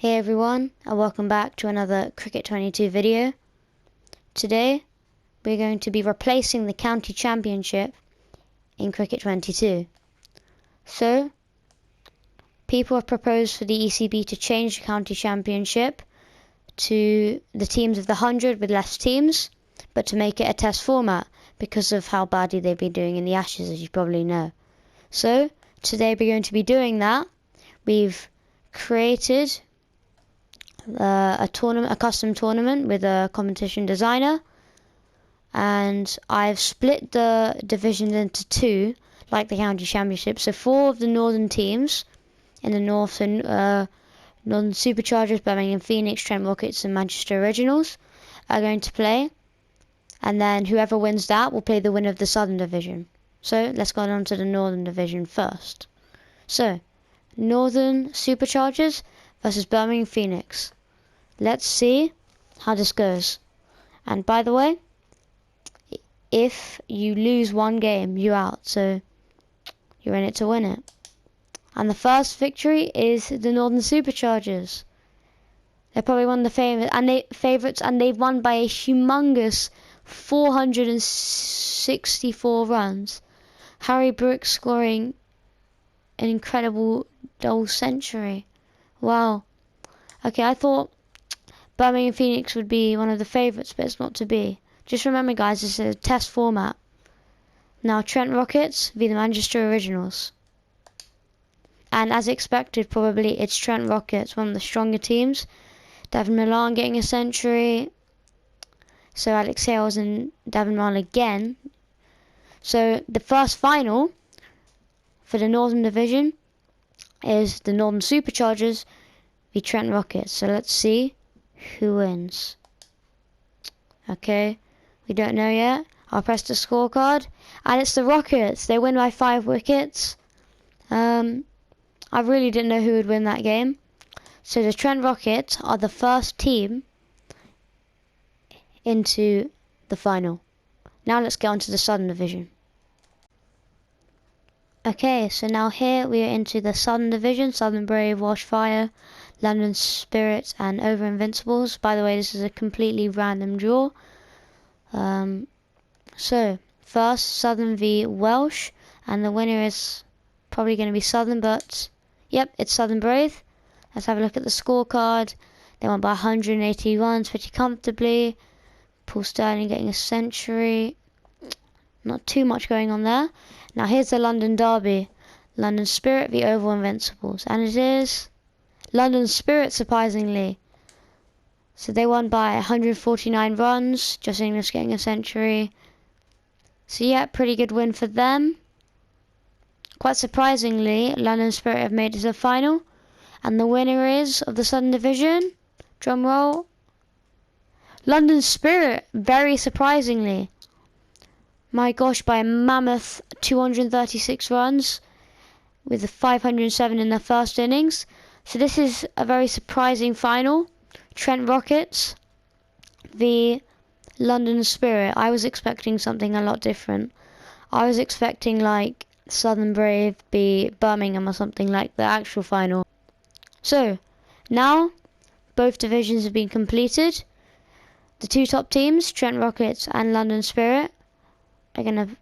Hey everyone, and welcome back to another Cricket 22 video. Today we're going to be replacing the county championship in Cricket 22. So, people have proposed for the ECB to change the county championship to the teams of the 100 with less teams, but to make it a test format because of how badly they've been doing in the Ashes, as you probably know. So, today we're going to be doing that. We've created a custom tournament with a competition designer, and I've split the divisions into two, like the county championship. So 4 of the northern teams in the north, and Northern Superchargers, Birmingham Phoenix, Trent Rockets, and Manchester Originals are going to play, and then whoever wins that will play the winner of the southern division. So let's go on to the northern division first. So Northern Superchargers versus Birmingham Phoenix. Let's see how this goes. And by the way, if you lose one game, you're out. So you're in it to win it. And the first victory is the Northern Superchargers. They're probably one of the favourites, and they've won by a humongous 464 runs. Harry Brooks scoring an incredible double century. Wow. Okay, I thought Birmingham Phoenix would be one of the favourites, but it's not to be. Just remember, guys, this is a test format. Now, Trent Rockets v the Manchester Originals. And as expected, probably it's Trent Rockets, one of the stronger teams. Davin Milan getting a century. So Alex Hales and Davin Milan again. So the first final for the Northern Division is the Northern Superchargers v Trent Rockets. So let's see who wins. Okay, we don't know yet. I'll press the scorecard, and it's the Rockets. They win by 5 wickets. I really didn't know who would win that game. So the Trent Rockets are the first team into the final. Now let's get on to the Southern Division. Okay, so now here we are into the Southern Division. Southern Brave, Welsh Fire, London Spirit, and Over Invincibles. By the way, this is a completely random draw. So first, Southern v Welsh, and the winner is probably going to be Southern, but yep, it's Southern Brave. Let's have a look at the scorecard. They won by 180 runs pretty comfortably. Paul Sterling getting a century. Not too much going on there. Now here's the London Derby. London Spirit v Oval Invincibles. And it is London Spirit, surprisingly. So they won by 149 runs. Josh Inglis getting a century. So yeah, pretty good win for them. Quite surprisingly, London Spirit have made it to the final. And the winner is of the Southern Division. Drum roll. London Spirit, very surprisingly. My gosh, by a mammoth 236 runs with 507 in their first innings. So this is a very surprising final. Trent Rockets v London Spirit. I was expecting something a lot different. I was expecting like Southern Brave v Birmingham or something like the actual final. So now both divisions have been completed. The 2 top teams, Trent Rockets and London Spirit, are going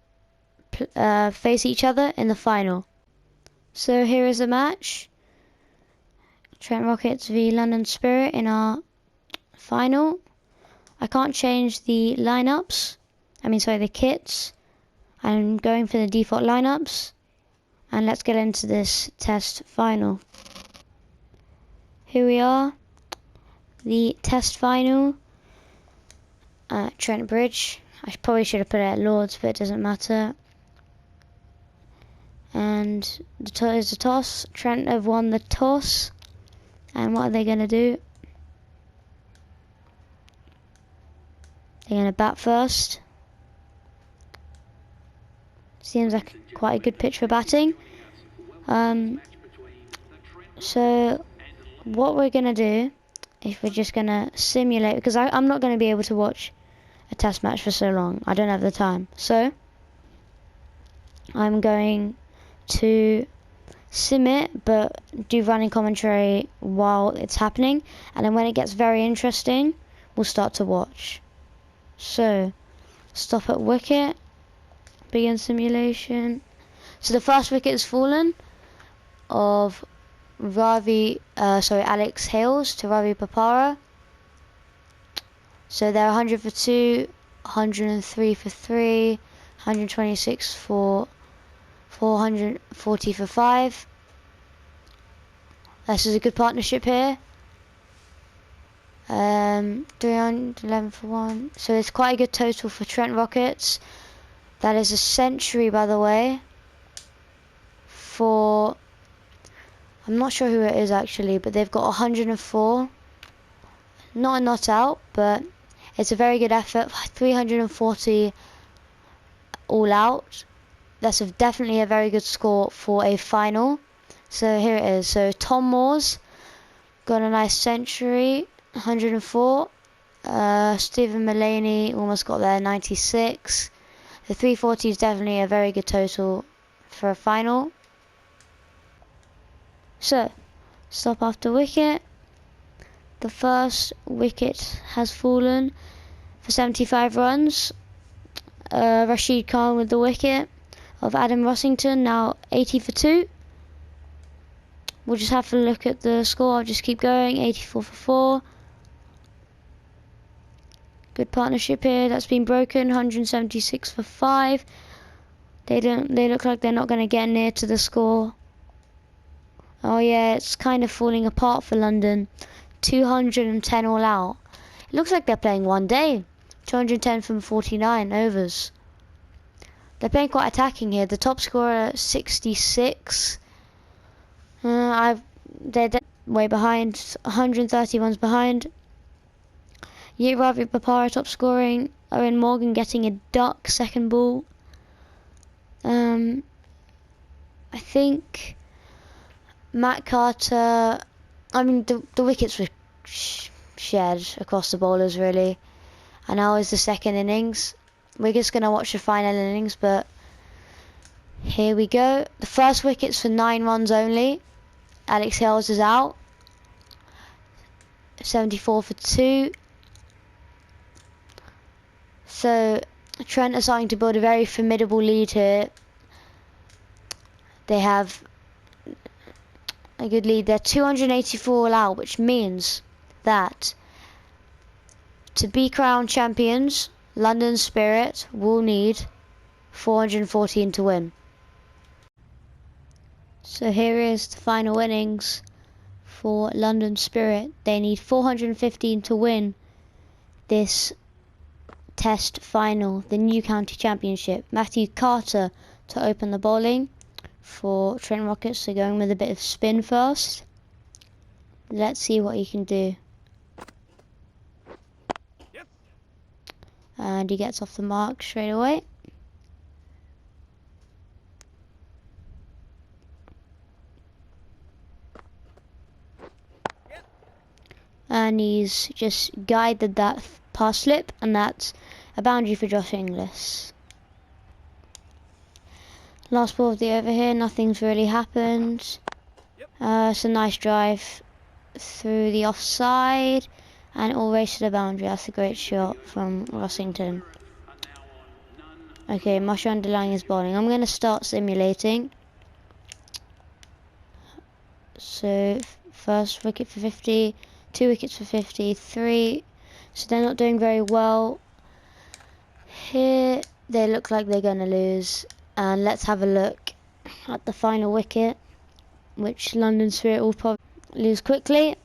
to face each other in the final. So here is the match. Trent Rockets v London Spirit in our final. I can't change the lineups. The kits. I'm going for the default lineups. And let's get into this test final. Here we are. The test final. Trent Bridge. I probably should have put it at Lords, but it doesn't matter. And is the toss. Trent have won the toss. And what are they going to do? They're going to bat first. Seems like quite a good pitch for batting. So what we're going to do, if we're just going to simulate, because I'm not going to be able to watch a test match for so long. I don't have the time. So I'm going to sim it, but do running commentary while it's happening, and then when it gets very interesting, we'll start to watch. So, stop at wicket, begin simulation. So the first wicket has fallen of Alex Hales to Ravi Bopara. So they're 100 for 2, 103 for 3, 126 for 440 for 5. This is a good partnership here. 311 for 1. So it's quite a good total for Trent Rockets. That is a century, by the way. For, I'm not sure who it is actually, but they've got 104. Not a not out, but it's a very good effort. 340 all out. That's definitely a very good score for a final. So here it is. So Tom Moore's got a nice century, 104. Stephen Mullaney almost got there, 96. The 340 is definitely a very good total for a final. So, stop after wicket. The first wicket has fallen for 75 runs. Rashid Khan with the wicket of Adam Rossington, now 80 for 2. We'll just have to look at the score. I'll just keep going. 84 for 4. Good partnership here. That's been broken. 176 for 5. They look like they're not going to get near to the score. Oh yeah, it's kind of falling apart for London. 210 all out. It looks like they're playing one day. 210 from 49 overs. They're playing quite attacking here. The top scorer 66. They're way behind. 130 runs behind. Ravi Bopara top scoring. Owen Morgan getting a duck second ball. I think Matt Carter. I mean the wickets were shared across the bowlers really. And now is the second innings. We're just going to watch the final innings, but here we go. The first wicket's for 9 runs only. Alex Hales is out. 74 for 2. So Trent are starting to build a very formidable lead here. They have a good lead. They're 284 all out, which means that to be crowned champions, London Spirit will need 414 to win. So here is the final innings for London Spirit. They need 415 to win this Test final, the new county championship. Matthew Carter to open the bowling for Trent Rockets. So going with a bit of spin first. Let's see what he can do. And he gets off the mark straight away. And he's just guided that pass slip, and that's a boundary for Josh Inglis. Last ball of the over here, nothing's really happened. It's a nice drive through the offside, and it all raced to the boundary. That's a great shot from Rossington. Okay, Masha underlying his bowling. I'm going to start simulating. So, first wicket for 50, 2 wickets for 50, 3. So they're not doing very well. Here, they look like they're going to lose. And let's have a look at the final wicket, which London Spirit will probably lose quickly.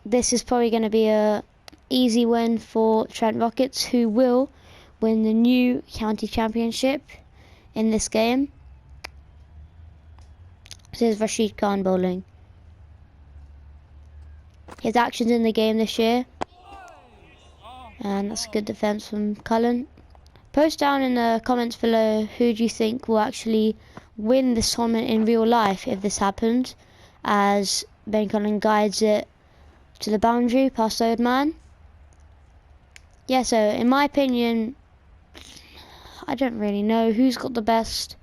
This is probably going to be a easy win for Trent Rockets, who will win the new county championship in this game. This is Rashid Khan bowling. His actions in the game this year. And that's a good defence from Cullen. Post down in the comments below who do you think will actually win this tournament in real life if this happened, as Ben Cullen guides it to the boundary past third man. Yeah, so in my opinion, I don't really know who's got the best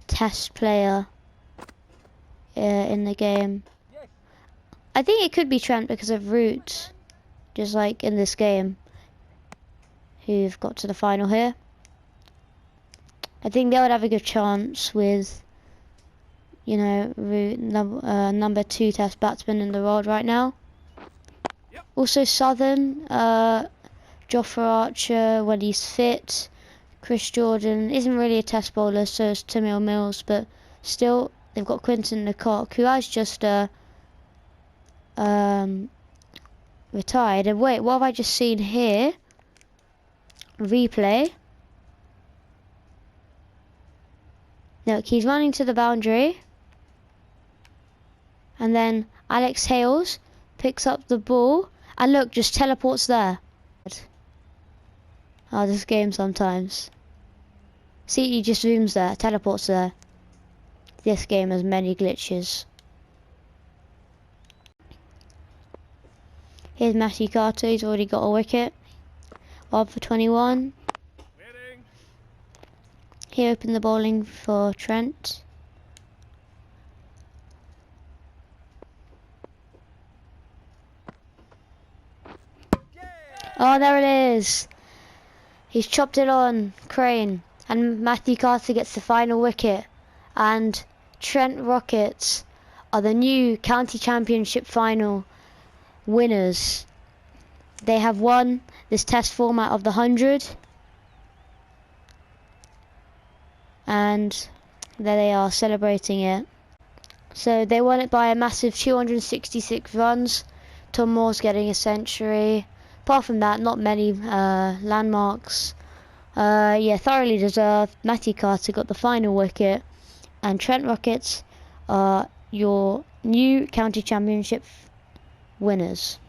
test player in the game. I think it could be Trent because of Root, just like in this game, who've got to the final here. I think they would have a good chance with, you know, Root, number 2 test batsman in the world right now. Also Southern, Jofra Archer when he's fit. Chris Jordan isn't really a test bowler, so is Tamil Mills, but still they've got Quinton de Kock, who has just retired. And wait, what have I just seen here? Replay. Look, he's running to the boundary. And then Alex Hales picks up the ball. And look, just teleports there. Oh, this game sometimes. See, he just zooms there, teleports there. This game has many glitches. Here's Matthew Carter, he's already got a wicket. 1 for 21. He opened the bowling for Trent. Oh, there it is. He's chopped it on, Crane. And Matthew Carter gets the final wicket. And Trent Rockets are the new county championship final winners. They have won this test format of the 100. And there they are celebrating it. So they won it by a massive 266 runs. Tom Moore's getting a century. Apart from that, not many landmarks. Yeah, thoroughly deserved. Matthew Carter got the final wicket. And Trent Rockets are your new county championship winners.